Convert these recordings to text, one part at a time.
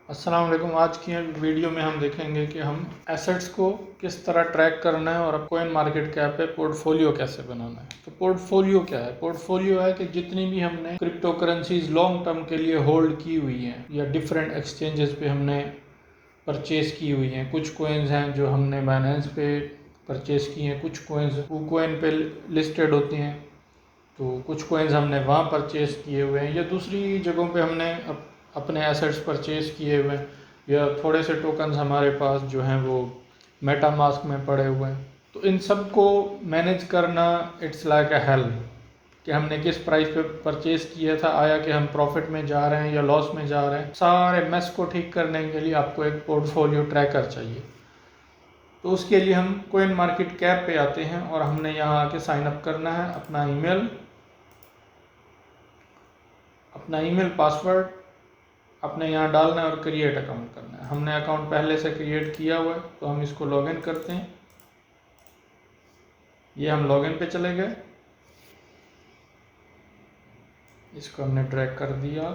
अस्सलाम वालेकुम। आज की वीडियो में हम देखेंगे कि हम एसेट्स को किस तरह ट्रैक करना है और कॉइन मार्केट कैप पे पोर्टफोलियो कैसे बनाना है। तो पोर्टफोलियो क्या है? पोर्टफोलियो है कि जितनी भी हमने क्रिप्टो करेंसीज लॉन्ग टर्म के लिए होल्ड की हुई हैं या डिफरेंट एक्सचेंजेस पे हमने परचेज की हुई हैं। कुछ कॉइन्स हैं जो हमने बाइनेंस पे परचेज की हैं, कुछ कॉइन्स KuCoin पे लिस्टेड होती हैं, तो कुछ कॉइन्स हमने वहाँ परचेज किए हुए हैं या दूसरी जगहों पे हमने अपने एसेट्स परचेज किए हुए हैं, या थोड़े से टोकन्स हमारे पास जो हैं वो मेटामास्क में पड़े हुए हैं। तो इन सब को मैनेज करना इट्स लाइक अ हेल कि हमने किस प्राइस पे परचेज किया था, आया कि हम प्रॉफिट में जा रहे हैं या लॉस में जा रहे हैं। सारे मेस को ठीक करने के लिए आपको एक पोर्टफोलियो ट्रैकर चाहिए। तो उसके लिए हम कॉइन मार्केट कैप पे आते हैं और हमने यहाँ आके साइन अप करना है। अपना ईमेल पासवर्ड अपने यहाँ डालना है और क्रिएट अकाउंट करना है। हमने अकाउंट पहले से क्रिएट किया हुआ है तो हम इसको लॉगिन करते हैं। ये हम लॉगिन पे चले गए, इसको हमने ड्रैग कर दिया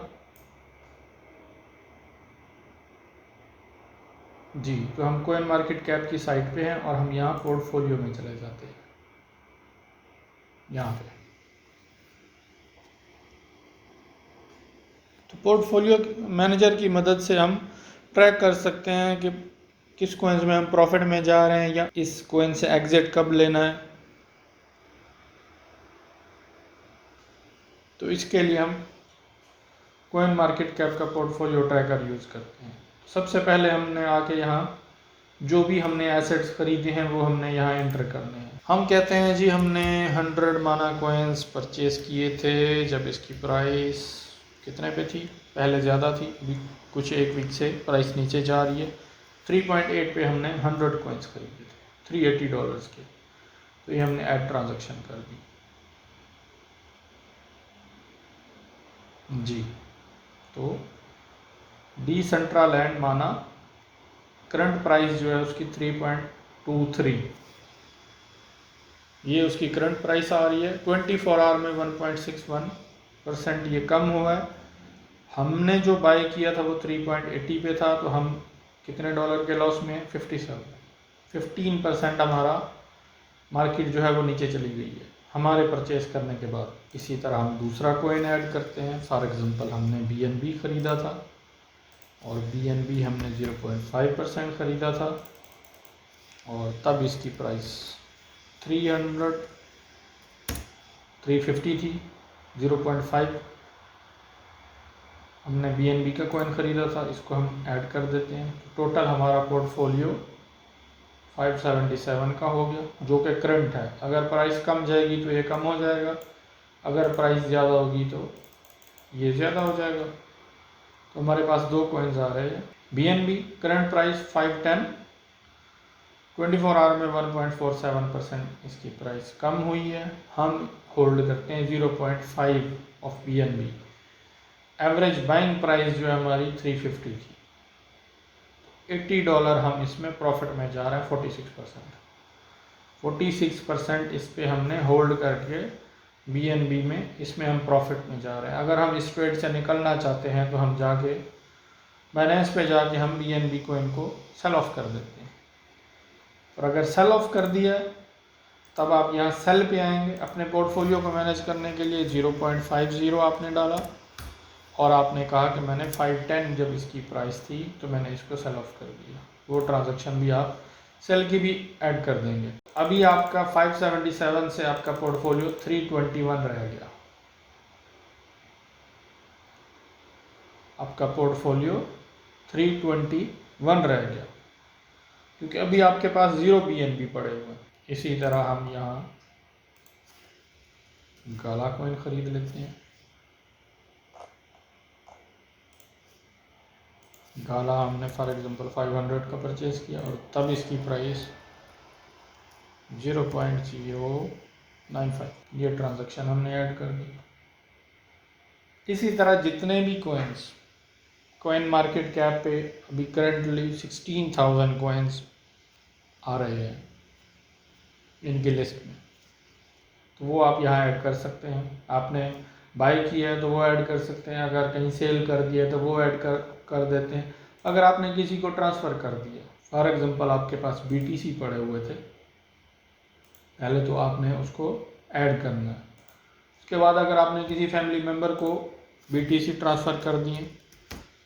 जी। तो हम कॉइन मार्केट कैप की साइट पे हैं और हम यहाँ पोर्टफोलियो में चले जाते हैं। यहाँ पे तो पोर्टफोलियो मैनेजर की मदद से हम ट्रैक कर सकते हैं कि किस कॉइन्स में हम प्रॉफिट में जा रहे हैं या इस कॉइन से एग्जिट कब लेना है। तो इसके लिए हम कॉइन मार्केट कैप का पोर्टफोलियो ट्रैकर यूज़ करते हैं। सबसे पहले हमने आके यहाँ जो भी हमने एसेट्स खरीदे हैं वो हमने यहाँ एंटर करने हैं। हम कहते हैं जी हमने 100 माना कॉइन्स परचेज किए थे जब इसकी प्राइस कितने पे थी, पहले ज़्यादा थी, अभी कुछ एक वीक से प्राइस नीचे जा रही है। 3.8 पे हमने 100 कॉइन्स खरीदे थे $380 के। तो ये हमने ऐड ट्रांजैक्शन कर दी जी। तो डिसेंट्रालैंड माना करंट प्राइस जो है उसकी 3.23, ये उसकी करंट प्राइस आ रही है। 24 आवर में 1.61% ये कम हुआ है। हमने जो बाय किया था वो 3.80 पे था, तो हम कितने डॉलर के लॉस में? 15% हमारा मार्केट जो है वो नीचे चली गई है हमारे परचेस करने के बाद। इसी तरह हम दूसरा कॉइन ऐड करते हैं। फॉर एग्जांपल हमने BNB ख़रीदा था और BNB हमने 0.5% ख़रीदा था और तब इसकी प्राइस 350 थी। 0.5 हमने BNB का कॉइन ख़रीदा था, इसको हम ऐड कर देते हैं। टोटल हमारा पोर्टफोलियो 577 का हो गया, जो कि करंट है। अगर प्राइस कम जाएगी तो ये कम हो जाएगा, अगर प्राइस ज़्यादा होगी तो ये ज़्यादा हो जाएगा। तो हमारे पास दो कॉइन्स आ रहे हैं। BNB करंट प्राइस 510, 24 आवर में 1.47% इसकी प्राइस कम हुई है। हम होल्ड करते हैं 0.5 of BNB। Average buying price जो है हमारी 350 थी। $80 हम इसमें प्रॉफिट में जा रहे हैं। 46% इस पे हमने होल्ड करके BNB में इसमें हम प्रॉफिट में जा रहे हैं। अगर हम इस ट्रेड से निकलना चाहते हैं तो हम जाके बाइनेंस पे जाके हम BNB को इनको सेल ऑफ कर देते हैं। और अगर सेल ऑफ कर दिया तब आप यहाँ सेल पे आएंगे। अपने पोर्टफोलियो को मैनेज करने के लिए 0.50 आपने डाला और आपने कहा कि मैंने 510 जब इसकी प्राइस थी तो मैंने इसको सेल ऑफ कर दिया। वो ट्रांजैक्शन भी आप सेल की भी ऐड कर देंगे। अभी आपका 577 से आपका पोर्टफोलियो 321 रह गया। आपका पोर्टफोलियो 321 रह गया क्योंकि अभी आपके पास 0 BNB पड़े हुए हैं। इसी तरह हम यहाँ गाला कॉइन खरीद लेते हैं। गाला हमने फॉर एग्जांपल 500 का परचेज़ किया और तब इसकी प्राइस 0.095, ये ट्रांजैक्शन हमने ऐड कर दी। इसी तरह जितने भी कॉइन्स कॉइन मार्केट कैप पे अभी करंटली 16,000 कॉइन्स आ रहे हैं इनकी लिस्ट में, तो वो आप यहाँ ऐड कर सकते हैं। आपने बाई किया है तो वो ऐड कर सकते हैं, अगर कहीं सेल कर दिया है तो वो ऐड कर देते हैं। अगर आपने किसी को ट्रांसफ़र कर दिया, फॉर एग्जांपल आपके पास BTC पड़े हुए थे, पहले तो आपने उसको ऐड करना है। उसके बाद अगर आपने किसी फैमिली मेम्बर को BTC ट्रांसफ़र कर दिए,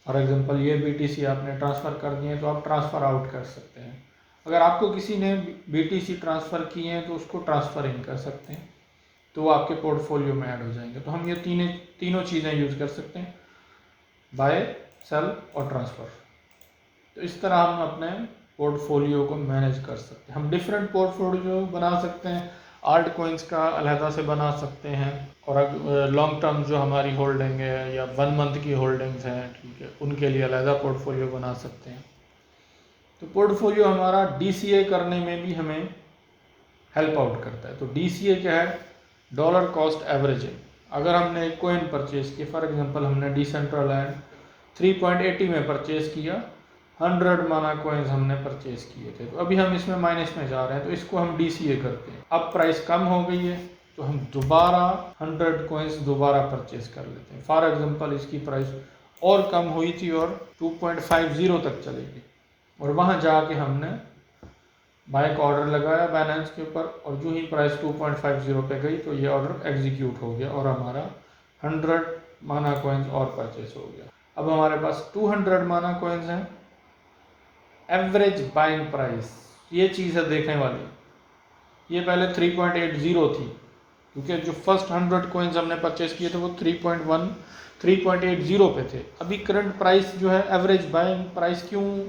फॉर एग्जांपल ये BTC आपने ट्रांसफ़र कर दिए तो आप ट्रांसफ़र आउट कर सकते हैं। अगर आपको किसी ने BTC ट्रांसफ़र किए हैं तो उसको ट्रांसफ़र इन कर सकते हैं, तो वो आपके पोर्टफोलियो में ऐड हो जाएंगे। तो हम ये तीनों चीज़ें यूज़ कर सकते हैं, बाय, सेल और ट्रांसफ़र। तो इस तरह हम अपने पोर्टफोलियो को मैनेज कर सकते हैं। हम डिफरेंट पोर्टफोलियो बना सकते हैं, आल्ट कॉइन्स का अलहदा से बना सकते हैं, और लॉन्ग टर्म जो हमारी होल्डिंग है या 1 मंथ की होल्डिंग्स हैं, ठीक है, उनके लिए अलहदा पोर्टफोलियो बना सकते हैं। तो पोर्टफोलियो हमारा DCA करने में भी हमें हेल्प आउट करता है। तो DCA क्या है? Dollar cost averaging. अगर हमने एक कोइन परचेज की, फॉर एग्जांपल हमने डिसेंट्रलैंड 3.80 में परचेज किया, 100 माना कॉइन्स हमने परचेज किए थे, तो अभी हम इसमें माइनस में जा रहे हैं, तो इसको हम DCA करते हैं। अब प्राइस कम हो गई है तो हम दोबारा 100 कॉइन्स दोबारा परचेज कर लेते हैं। फॉर एग्जांपल इसकी प्राइस और कम हुई थी और 2.50 तक चली गई, और वहाँ जाके हमने बाय का ऑर्डर लगाया बाइनेंस के ऊपर, और जो ही प्राइस 2.50 पे गई तो ये ऑर्डर एग्जीक्यूट हो गया और हमारा 100 माना कॉइन्स और परचेज हो गया। अब हमारे पास 200 माना कॉइन्स हैं। एवरेज बाइंग प्राइस, ये चीज़ है देखने वाली। ये पहले 3.80 थी, क्योंकि जो फर्स्ट 100 कॉइन्स हमने परचेज किए थे वो 3.80 पे थे। अभी करंट प्राइस जो है, एवरेज बाइंग प्राइस क्यों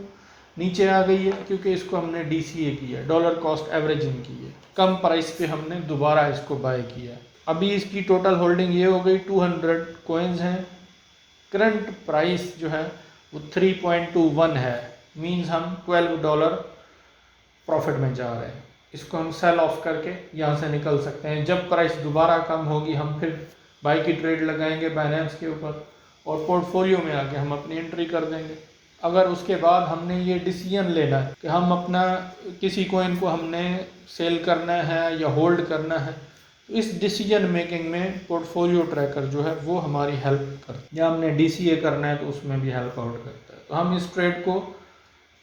नीचे आ गई है? क्योंकि इसको हमने DCA किया है, डॉलर कॉस्ट एवरेजिंग की है, कम प्राइस पे हमने दोबारा इसको बाय किया। अभी इसकी टोटल होल्डिंग ये हो गई, 200 कॉइन्स हैं। करंट प्राइस जो है वो 3.21 है, मींस हम $12 प्रॉफिट में जा रहे हैं। इसको हम सेल ऑफ करके यहाँ से निकल सकते हैं। जब प्राइस दोबारा कम होगी हम फिर बाय की ट्रेड लगाएंगे बाइनेंस के ऊपर, और पोर्टफोलियो में आके हम अपनी एंट्री कर देंगे। अगर उसके बाद हमने ये डिसीजन लेना है कि हम अपना किसी कोइन को हमने सेल करना है या होल्ड करना है, तो इस डिसीजन मेकिंग में पोर्टफोलियो ट्रैकर जो है वो हमारी हेल्प करता है। या हमने DCA करना है तो उसमें भी हेल्प आउट करता है। तो हम इस ट्रेड को,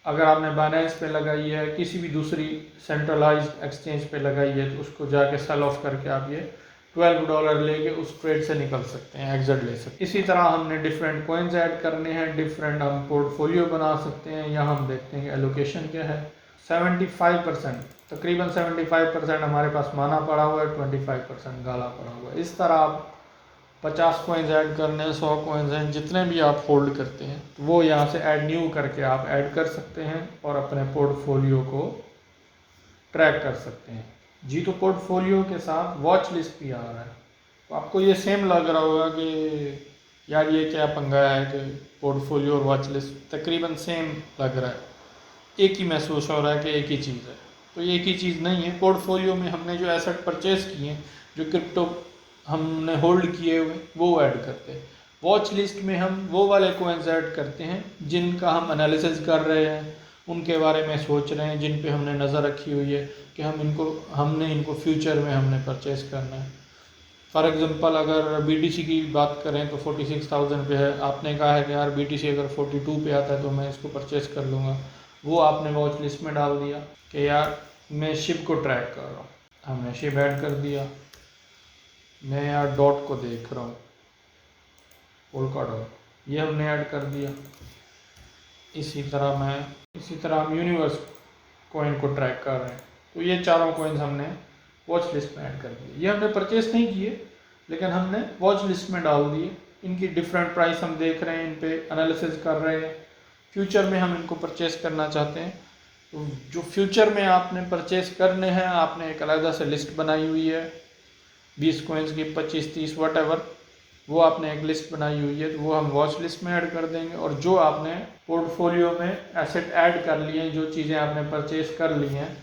अगर आपने बाइनेंस पे लगाई है, किसी भी दूसरी सेंट्रलाइज्ड एक्सचेंज पे लगाई है, तो उसको जाके सेल ऑफ करके आप ये $12 लेके उस ट्रेड से निकल सकते हैं, एग्जिट ले सकते हैं। इसी तरह हमने डिफरेंट कॉइन्स ऐड करने हैं, डिफरेंट हम पोर्टफोलियो बना सकते हैं। यहाँ हम देखते हैं कि एलोकेशन क्या है। 75%, तकरीबन 75% हमारे पास माना पड़ा हुआ है, 25% गाला पड़ा हुआ है। इस तरह आप 50 कॉइन्स ऐड करने हैं, 100 कॉइन्स हैं, जितने भी आप होल्ड करते हैं तो वो यहाँ से ऐड न्यू करके आप ऐड कर सकते हैं और अपने पोर्टफोलियो को ट्रैक कर सकते हैं। जी, तो पोर्टफोलियो के साथ वॉच लिस्ट भी आ रहा है। तो आपको ये सेम लग रहा होगा कि यार ये क्या पंगा है कि पोर्टफोलियो और वॉच लिस्ट तकरीबन सेम लग रहा है, एक ही महसूस हो रहा है कि एक ही चीज़ है। तो ये एक ही चीज़ नहीं है। पोर्टफोलियो में हमने जो एसेट परचेज किए हैं, जो क्रिप्टो हमने होल्ड किए हुए, वो ऐड करते हैं। वॉच लिस्ट में हम वो वाले कॉइन्स ऐड करते हैं जिनका हम एनालिसिस कर रहे हैं, उनके बारे में सोच रहे हैं, जिन पे हमने नज़र रखी हुई है कि हमने इनको फ्यूचर में हमने परचेज करना है। फॉर एग्जांपल अगर BTC की बात करें तो 46,000 पे है, आपने कहा है कि यार BTC अगर 42 पे आता है तो मैं इसको परचेज कर लूँगा। वो आपने वॉच लिस्ट में डाल दिया कि यार मैं शिप को ट्रैक कर रहा हूँ, हमने शिप ऐड कर दिया। मैं यार डॉट को देख रहा हूँ, पोल्का डॉट, ये हमने ऐड कर दिया। इसी तरह हम यूनिवर्स कॉइन को ट्रैक कर रहे हैं, तो ये चारों कॉइन्स हमने वॉच लिस्ट में ऐड कर दिए। ये हमने परचेस नहीं किए, लेकिन हमने वॉच लिस्ट में डाल दिए। इनकी डिफरेंट प्राइस हम देख रहे हैं, इन पे एनालिसिस कर रहे हैं। फ्यूचर में हम इनको परचेस करना चाहते हैं, तो जो फ्यूचर में आपने परचेस करने हैं, आपने एक अलग से लिस्ट बनाई हुई है, 20 कॉइन्स की, 25, 30 वट, वो आपने एक लिस्ट बनाई हुई है, तो वो हम वॉच लिस्ट में ऐड कर देंगे। और जो आपने पोर्टफोलियो में एसेट ऐड कर लिए हैं, जो चीज़ें आपने परचेज कर ली हैं,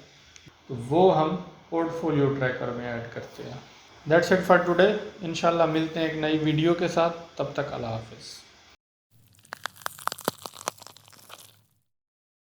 तो वो हम पोर्टफोलियो ट्रैकर में ऐड करते हैं। That's it for today. इंशाल्लाह मिलते हैं एक नई वीडियो के साथ, तब तक अल्लाह हाफिज़।